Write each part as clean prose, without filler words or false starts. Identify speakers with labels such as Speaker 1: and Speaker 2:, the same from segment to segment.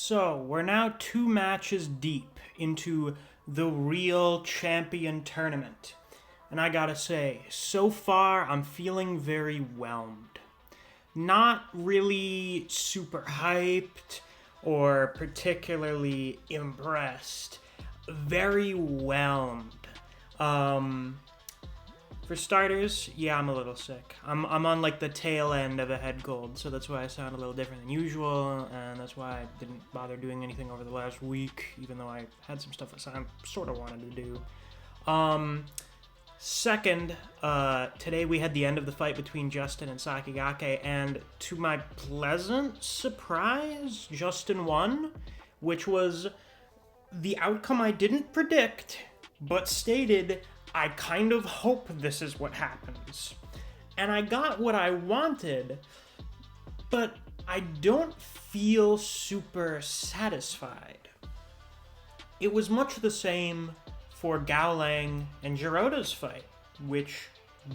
Speaker 1: So, we're now 2 matches deep into the real champion tournament. And I gotta say, so far I'm feeling very whelmed. Not really super hyped or particularly impressed. Very whelmed. Um, for starters, yeah, I'm a little sick. I'm on like the tail end of a head cold, so that's why I sound a little different than usual, and that's why I didn't bother doing anything over the last week, even though I had some stuff I sort of wanted to do. Second, today we had the end of the fight between Justin and Sakigake, and to my pleasant surprise, Justin won, which was the outcome I didn't predict, but stated I kind of hope this is what happens. And I got what I wanted, but I don't feel super satisfied. It was much the same for Gowlang and Giroda's fight, which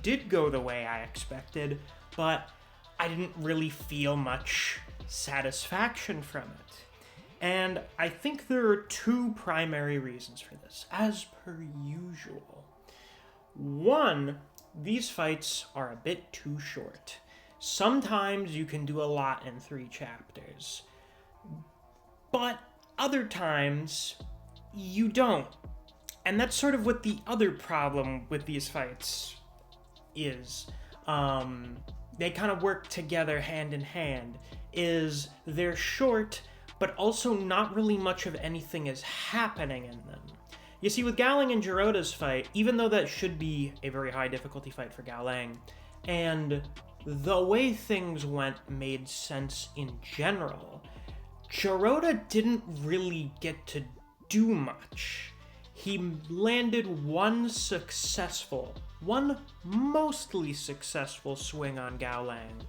Speaker 1: did go the way I expected, but I didn't really feel much satisfaction from it. And I think there are two primary reasons for this, as per usual. One, these fights are a bit too short. Sometimes you can do a lot in 3 chapters, but other times you don't. And that's sort of what the other problem with these fights is. They kind of work together hand in hand, is they're short, but also not really much of anything is happening in them. You see, with Gowlang and Giroda's fight, even though that should be a very high difficulty fight for Gowlang, and the way things went made sense in general, Giroda didn't really get to do much. He landed one mostly successful swing on Gowlang.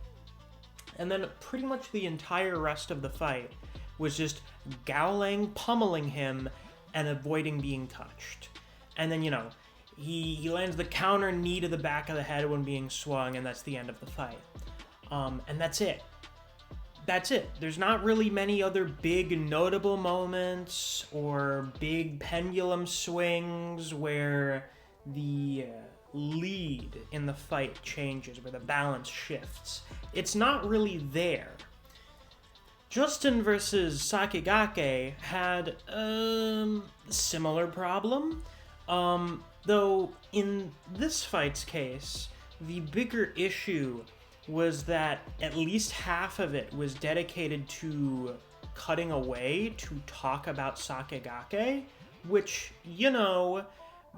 Speaker 1: And then pretty much the entire rest of the fight was just Gowlang pummeling him and avoiding being touched. And then, he lands the counter knee to the back of the head when being swung, and that's the end of the fight. And that's it. That's it. There's not really many other big notable moments or big pendulum swings where the lead in the fight changes, where the balance shifts. It's not really there. Justin versus Sakigake had a similar problem, though in this fight's case, the bigger issue was that at least half of it was dedicated to cutting away to talk about Sakigake, which,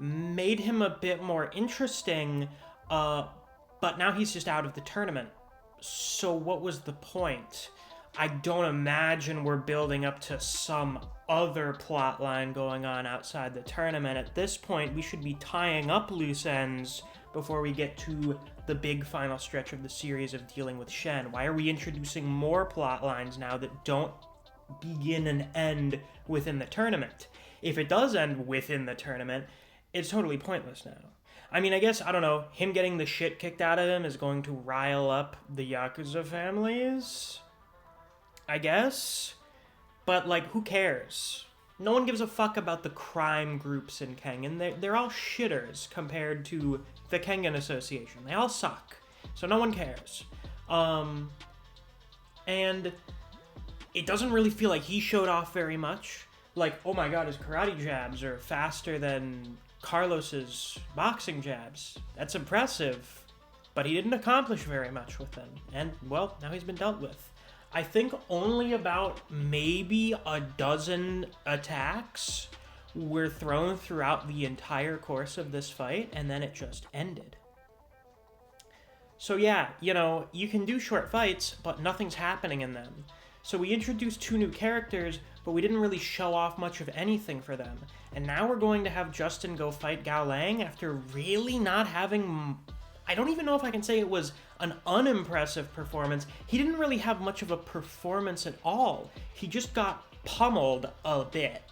Speaker 1: made him a bit more interesting, but now he's just out of the tournament. So what was the point? I don't imagine we're building up to some other plot line going on outside the tournament. At this point, we should be tying up loose ends before we get to the big final stretch of the series of dealing with Shen. Why are we introducing more plot lines now that don't begin and end within the tournament? If it does end within the tournament, it's totally pointless now. I mean, I guess, I don't know, him getting the shit kicked out of him is going to rile up the Yakuza families, I guess. But, who cares? No one gives a fuck about the crime groups in Kengan. They're all shitters compared to the Kengan Association. They all suck. So no one cares. And it doesn't really feel like he showed off very much. Oh my god, his karate jabs are faster than Carlos's boxing jabs. That's impressive. But he didn't accomplish very much with them. And, well, now he's been dealt with. I think only about maybe a dozen attacks were thrown throughout the entire course of this fight, and then it just ended. So yeah, you can do short fights, but nothing's happening in them. So we introduced 2 new characters, but we didn't really show off much of anything for them. And now we're going to have Justin go fight Gowlang after really not having... I don't even know if I can say it was an unimpressive performance. He didn't really have much of a performance at all. He just got pummeled a bit.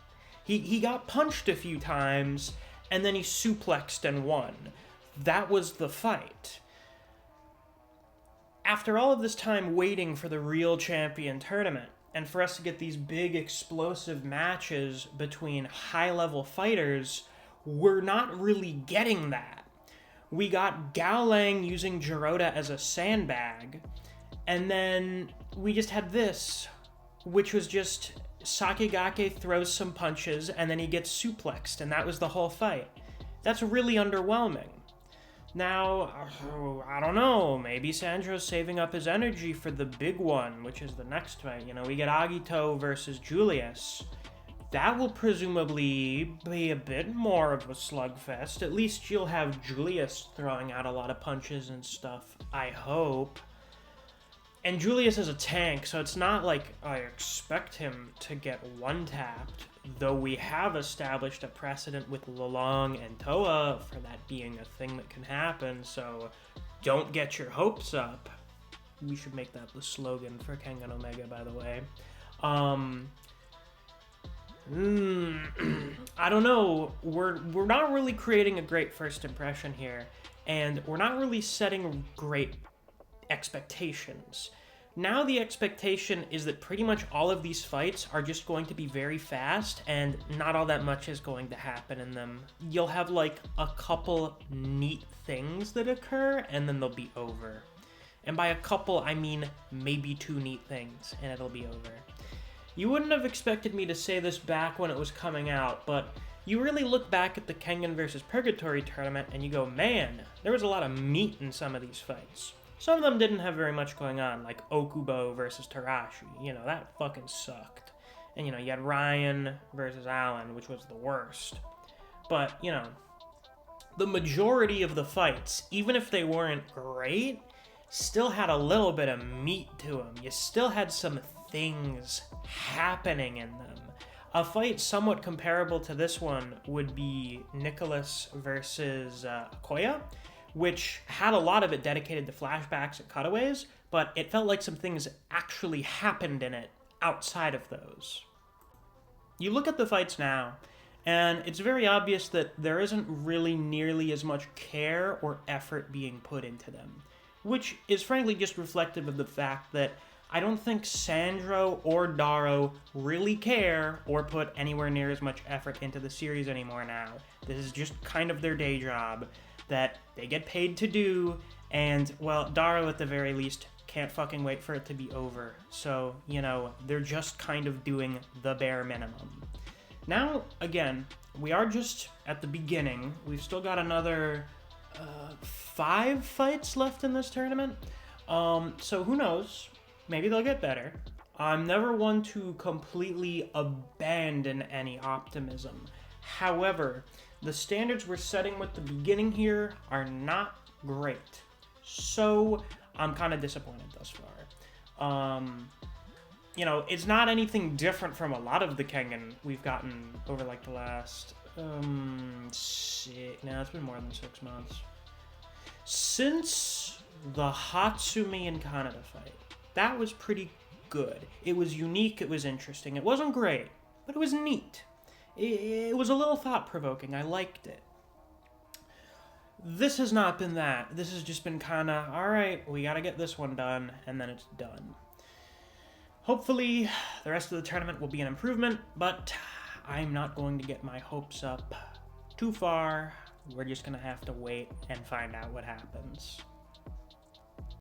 Speaker 1: He got punched a few times, and then he suplexed and won. That was the fight. After all of this time waiting for the real champion tournament, and for us to get these big explosive matches between high-level fighters, we're not really getting that. We got Gao Lang using Jiroda as a sandbag, and then we just had this, which was just Sakigake throws some punches and then he gets suplexed, and that was the whole fight. That's really underwhelming. Now, I don't know, maybe Sandro's saving up his energy for the big one, which is the next fight. You know, we get Agito versus Julius. That will presumably be a bit more of a slugfest. At least you'll have Julius throwing out a lot of punches and stuff, I hope. And Julius is a tank, so it's not like I expect him to get one-tapped, though we have established a precedent with Lelong and Toa for that being a thing that can happen, so don't get your hopes up. We should make that the slogan for Kengan Omega, by the way. I don't know. We're not really creating a great first impression here, and we're not really setting great expectations. Now the expectation is that pretty much all of these fights are just going to be very fast, and not all that much is going to happen in them. You'll have like a couple neat things that occur, and then they'll be over. And by a couple, I mean maybe 2 neat things, and it'll be over. You wouldn't have expected me to say this back when it was coming out, but you really look back at the Kengan vs. Purgatory tournament and you go, man, there was a lot of meat in some of these fights. Some of them didn't have very much going on, like Okubo versus Tarashi. You know, that fucking sucked. And, you know, you had Ryan versus Allen, which was the worst. But, you know, the majority of the fights, even if they weren't great, still had a little bit of meat to them. You still had some things happening in them. A fight somewhat comparable to this one would be Nicholas versus Koya, which had a lot of it dedicated to flashbacks and cutaways, but it felt like some things actually happened in it outside of those. You look at the fights now, and it's very obvious that there isn't really nearly as much care or effort being put into them, which is frankly just reflective of the fact that I don't think Sandro or Daro really care or put anywhere near as much effort into the series anymore now. This is just kind of their day job that they get paid to do, and, well, Daro at the very least can't fucking wait for it to be over. So, you know, they're just kind of doing the bare minimum. Now, again, we are just at the beginning. We've still got another 5 fights left in this tournament. So who knows? Maybe they'll get better. I'm never one to completely abandon any optimism. However, the standards we're setting with the beginning here are not great. So I'm kind of disappointed thus far. You know, it's not anything different from a lot of the Kengan we've gotten over like the last, it's been more than 6 months. Since the Hatsumi and Kaneda fight. That was pretty good. It was unique, it was interesting. It wasn't great, but it was neat. It was a little thought-provoking. I liked it. This has not been that. This has just been kind of, alright, we gotta get this one done, and then it's done. Hopefully, the rest of the tournament will be an improvement, but I'm not going to get my hopes up too far. We're just gonna have to wait and find out what happens.